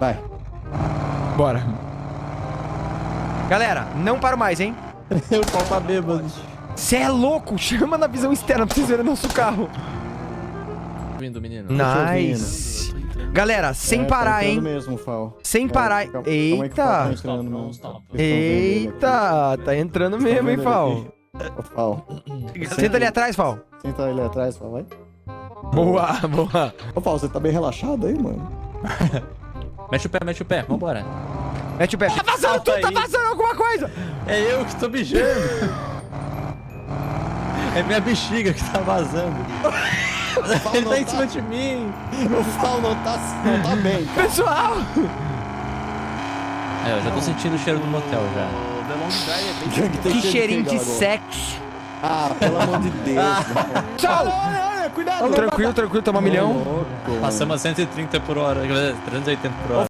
Vai. Bora. Galera, não paro mais, hein? O pau tá bêbado. Você é louco? Chama na visão externa pra vocês verem nosso carro. Vindo, menino. Nice. Galera, sem parar, tá hein? mesmo, Fal. Sem parar. Calma aí que o Fal tá Eita. entrando mesmo. Stop. Eita. Tá entrando mesmo, hein, Fal? Ô, Fal. Senta ali atrás, Fal. Senta ele atrás, Fal, vai. Boa, boa. Ô, Fal, você tá bem relaxado aí, mano? Mexe o pé, vambora. Mete o pé. Tá vazando tudo, tá vazando alguma coisa. É eu que tô mijando. É minha bexiga que tá vazando. Ele tá em cima de mim. O Fal não tá bem, cara. Pessoal. É, eu já tô sentindo o cheiro do motel já. Que cheirinho de sexo. Ah, pelo amor de Deus. Tchau. Cuidado. Tranquilo, toma milhão. Louco, Passamos a 130 por hora, 380 por hora.